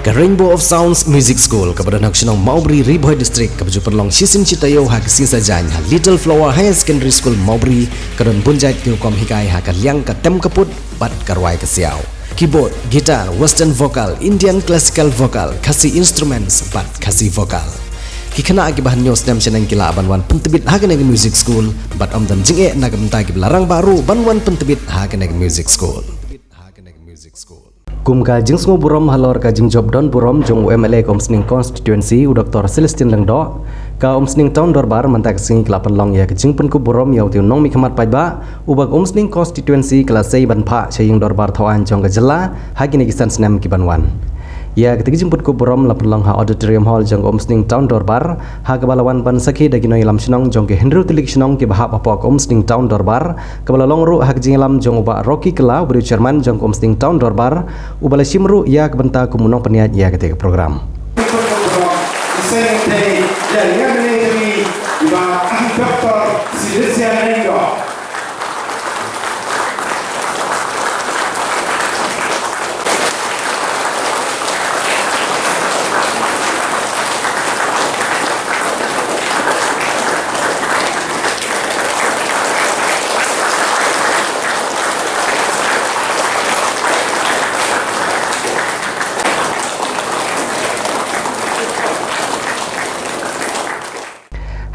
ke Rainbow of Sounds Music School kepada Naksionong Maubri Riboy District kepada Perlong Sisin Citayo hak sisa jany Little Flower High Secondary School Maubri kedon bunjait kirukom hikai hak liang ke tem keput bat karwai ke siau keyboard, gitar, western vocal, Indian classical vocal, kasih instruments bat kasih vocal kikena akibat news nem senang kila banwan pentebit hakan eg music school bat dan jinge nak mentai larang baru banwan pentebit hakan eg music school kum ka jing sngo burom halor ka jing job don burom jong MLA komsning constituency u Dr. Celestine Lengdo ka omsning town dorbar mantak sing kelapan long ya jing pun ku burom yau tiu nong mi khamat paiba ubak omsning constituency kelas 6 ban pha chaying dorbar thawan jong ka jela hagini kisan snam ki banwan ya ketika jemput ku burom lapan long ha auditorium hall jong omsning town dorbar ha kabalawan ban sakhi dagi noi lam snong jong ke Henry Tilik snong ke bahap apa omsning town dorbar kabala long ru hak jing lam jong uba Rocky Kela beri chairman jong omsning town dorbar ubala simru ya kebenta ku munong peniat ya ketika program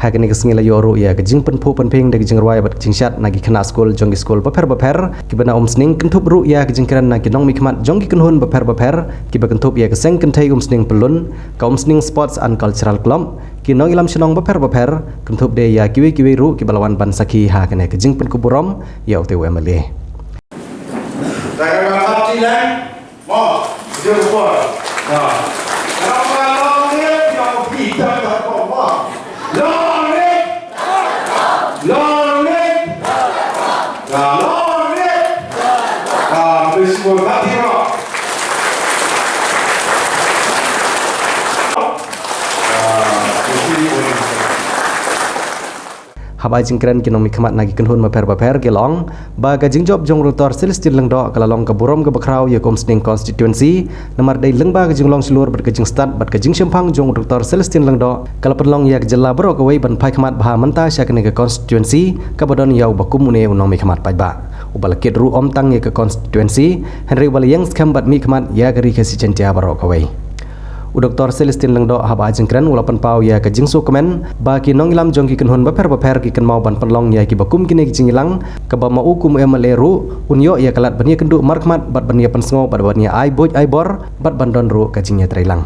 hak ni kesengi la yoru ya ke jing penpu penping de jing ruai bat jing syat nagi kena school jong school baper ki bana omsning kentup ru ya ke jing keran nagi nong mikmat jong ki kenhun baper ki ba kentup ya ke seng kentai omsning pelun ka omsning sports and cultural club ki nong ilam shnong baper kentup de ya kiwi ru ki balawan ban sakhi ha kene ke jing pen kuburom ya utu MLA habai jingkran kinong mikmat nagi kenhun maper gelong ba gajing job jong Dr. Celestine Lengdo kalalong ke burom ke bakrau ya komsning constituency nomor dai lengba gajing long seluar bergajing start bat gajing sempang jong Dr. Celestine Lengdo kalapelong ya jela bro ke wei ban pai khamat baha menta syakne ke constituency kabadon yau bakumune unong mikmat pai ba ubal kedru omtang ya ke constituency Henry Walayang skam bat mikmat ya gari ke si centia bro ke wei Dr. Celestine Lengdo haba jengkran ulapan pau ya ke jingsu kemen ba ki nong ilam jong ki kenhun baper ki ken mau ban penlong ya ki bakum kini ki jingilang ke ba mau kum MLA ru unyo ya kalat bania kendu markmat bat bania pensngo bat bania ai boj ai bor bat bandon ru ka jingnya trailang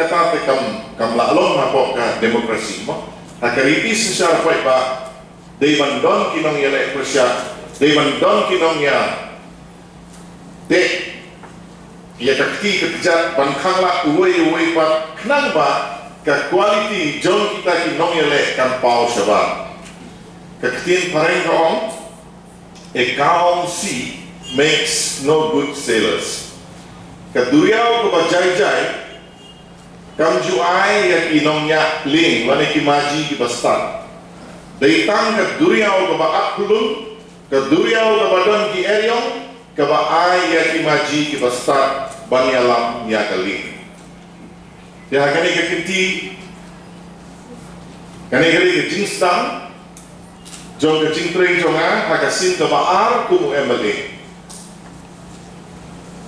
kata kam laklong mapok ka demokrasi mo akaritis sa fight ba they bandon kinong yele persya they bandon kinong ya de ya takti kerja bangkang la uwe pa kenang ba ka quality jong kita kinong yele kan pau saba kaktin pareng kaong a calm sea makes no good sailors kaduriaw ko ba jai kamju ai ya kinongnya ling wane kimaji ki bastan daitang ke duriau ke ba akulun ke duriau ke badan ki eriong ke ba ai ya kimaji ki bastan banyalam ya kali ya kani ke kinti kani ke jingstang jong ke jingtreng jonga hakasin ke ba ar kumu MLA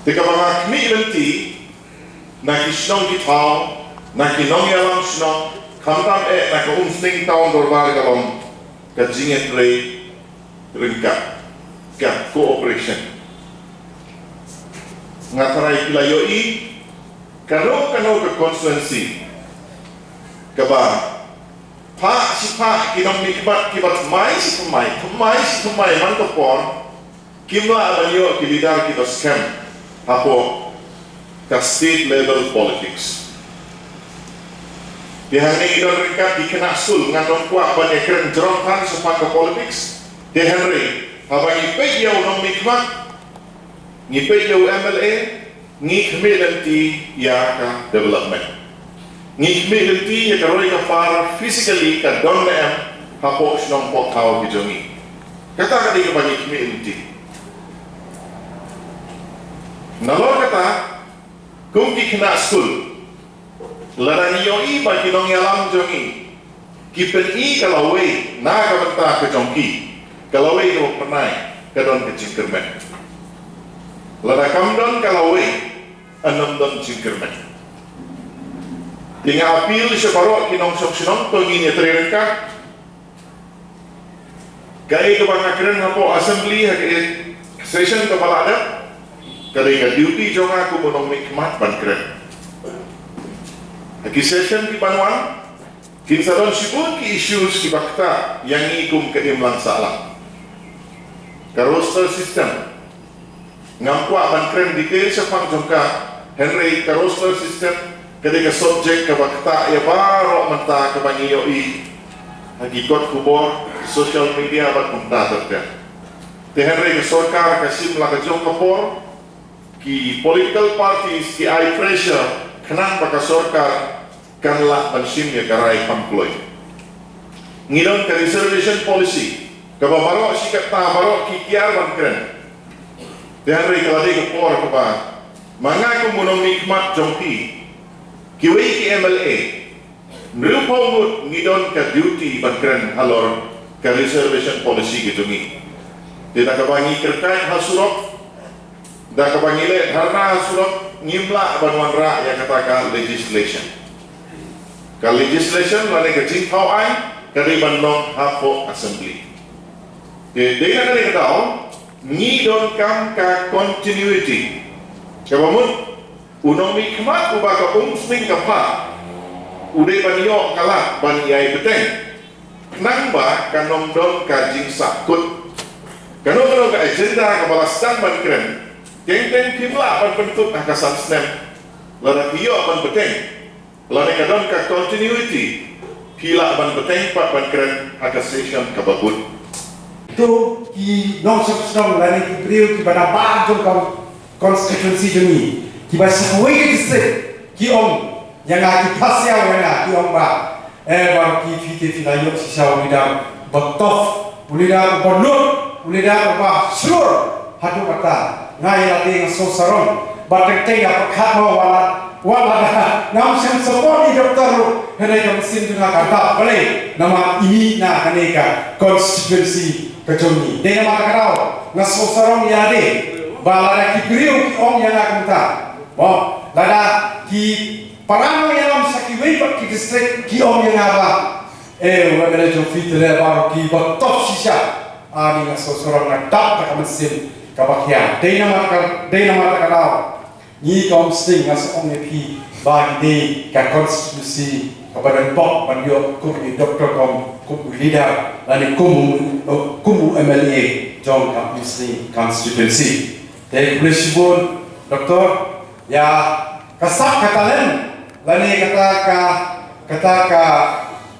tika ba kmi lenti na kisnong kitao, na kinong yalam snong, kamtam na ka umsning taon dorbar galong, ka jinget rei, ringka, ka cooperation. Ngataray kilayoi, kano ka constituency, kaba, pa si pa kinong nikmat kibat mai si tumai man kapon, kimla abanyo kilidar kita scam, hapo ka state level politics. Dihani idon ringkat dikena sul ngatong kuak banyak keren jerotan sepak politics. Dihani habang ipek yaw nong nikmat, ngipek yaw MLA, ngikmilenti ya ka development. Ngikmilenti ya ka roy ka para physically ka don na em hapo sinong pok tao kijongi. Kata ka di ka ba ngikmilenti? Nalor kata, kung kikena sul, larang yoi ba kinong yalam jongi, kipen i kalaway na kabanta ka jongki, kalaway no pernay kadon ka jingkermen. Larang don kalaway anam don jingkermen. Tinga apil siya paro kinong sok-sinong pagin ya terengka, kaya kabangakren hapo assembly hake session kabalada, kaya duty jonga aku menong nikmat bankren. Haki session ki Banwan, kinsaron sibun ki issues ki bakta yang ikum ke imlang salah. Ka roster system, ngampua bankren detail sepang jongka Henry ka roster system, ketika subjek ka bakta ya baro menta ka bangiyoi, haki kot kubor social media bat kumta terka. Te Henry ka sorkar ka simla ka jong kapor, ki political parties ki eye pressure kenang baka sorkar kanlah pensimnya karai pamploy. Ngidon ke reservation policy, kababaro sikat tabaro kikiar bankren. Dihari kaladi ke por kaba, manga kumunong nikmat jongki, kiwi ki MLA, nrupomut ngidon ke duty bankren halor ke reservation policy gitungi. Tidak kabangi kerkait hasurok, dah kabangile harna hasurok ngimla Banwan Ra yang katakan legislation. Ka legislation lani ka jingpau ai kari bandong hapo assembly. Dengan kali kata ngidon kam ka continuity. Kabamun unong mikmat ubaka umsning kapa. Ude banyo kala banyai beteng. Nang ba kanom don ka jing sakut. Kano ka agenda ka balastan ban kren. Keng kimla ban bentuk akasan snem. Lada kiyo ban beteng. Lada kadon ka continuity. Kila ban beteng pat ban kren akasation kababut. Itu ki nong song lani ki priu ki bana ba jong ka constituency joni ki ba sakwe ki district ki om yang ki pasya wana ki om ba ba ki fite filayo si saw mida botof ulida bonut ulida ba sur hatu kata ngai la ding so saron ba teng ya pakhat mo wala dah nam sem support di doktor henai kam sim tuna kata balik nama ini na kaneka constituency kejoni dengan mata kau ngaso sarong ya de balada ki priu om yang akan ta bo lada ki parano yang am sakiwe pak ki district ki om yang apa wala jo fitre ba ki ba top sisa ani ngaso sarong na tak ka mesin ka bakya dengan mata kau ni kom sting ngaso om pi bagi de ka constituency kepada Pak Banyo kum di doktor kom leader dan kumu MLA John Muslim constituency. Dari Kulishibun doktor ya kasak katalen lani kata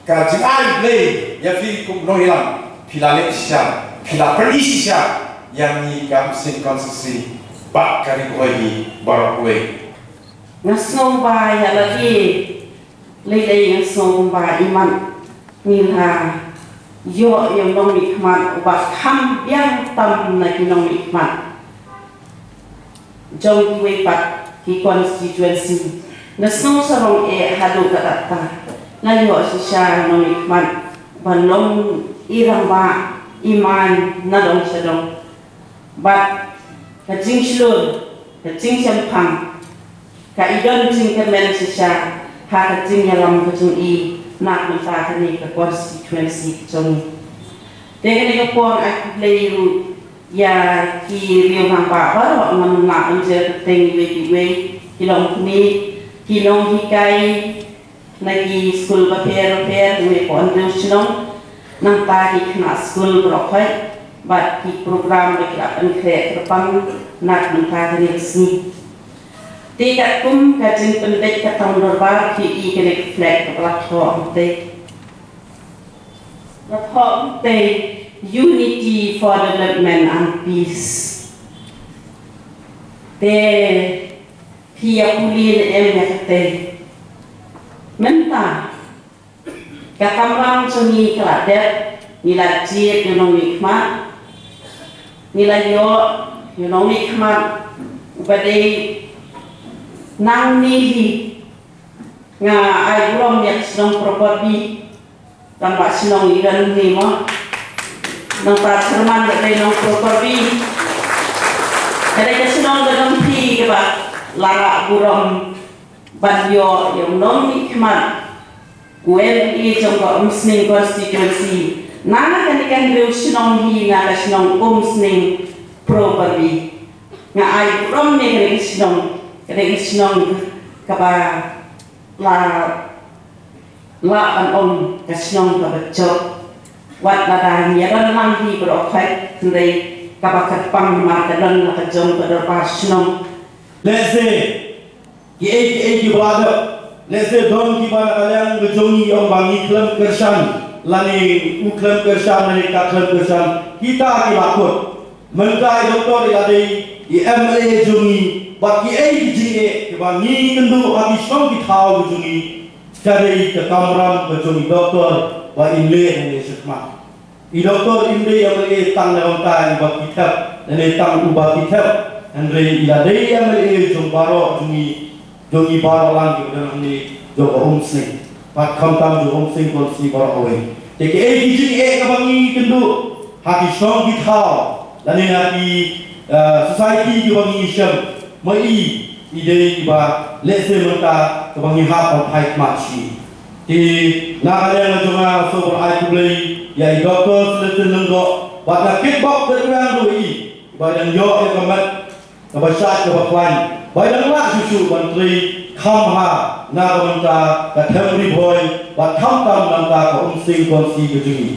ka jingai play ya fi kum no hilang pilale isya pila perisya yang ni Muslim constituency bak kari kuai barakwe. Ngasong ba ya lagi lelai ngasong ba iman nilha yo yang nong nikmat ubah ham yang tam na kinong nikmat jong kiwe pat ki constituency ngasong sarong hadu katata ngayo sisya nong nikmat balong irang ba iman na dong sadong bat kajing slur kajing sempang ka idon jing kemen sisa ha ka jing yalam ka jung I nak menta ka ni ka constituency jung dengan ni ko ak play ya ki riu hang pa ba ngam na anje teng we kilong ni kilong hikai nagi school ba per we ko ande sinong nang ta ki khna school brokhai bat ki program de kla an kre terpang nak menta ka ni sni tiga kum ka jing pendek ka tang dorbar ki I kene flag ka platform te platform te unity for development and peace te pia pulin te menta ka kamrang suni kala det nila jiet yunong nikmat nila yo yunong nikmat ubade nang nihi nga ay rom yak sinong property tambah sinong iran ni mo nang praserman dari nong property dari kesinong dalam pi ba lara burom banyo yang nong nikmat kuel I jongko umsning constituency nana kan leu sinong hi nga sinong umsning property nga ay burom ni dari sinong kaba la an kasinong kabacok wat ladang ya dan langhi berokai tendai kaba katpang markadan la kajong pada pasinong let's say ki let's say don ki bana kalang bejongi om bangi klam kersan lani uklam kersan lani kaklam kersan kita ki bakut menkai doktor ya dei MLA jongi bagi jinge kebangi kendu habis kau kitau bujungi cari ke kamram bujungi doktor ba imle ne sekma I doktor imle yang le tang dalam kai ba kitab ne tang ubah kitab andre ila dei MLA jong baro jungi baro lang dalam ni joko umsing ba kam jong umsing kon si baro away teke jinge kebangi kendu habis kau kitau lani hati society kebangi syam mai ide ba lese mereka kebangi hak pai machi ti na ale ngajunga so ai kulei ya doktor selesai lenggo ba na kickbox terang doi ba dan yo e kamat ka ba sat ka ba kwan ba dan la susu menteri kham ha na ka menta ka temri boy ba kham tam nang ka umsing konsi bejungi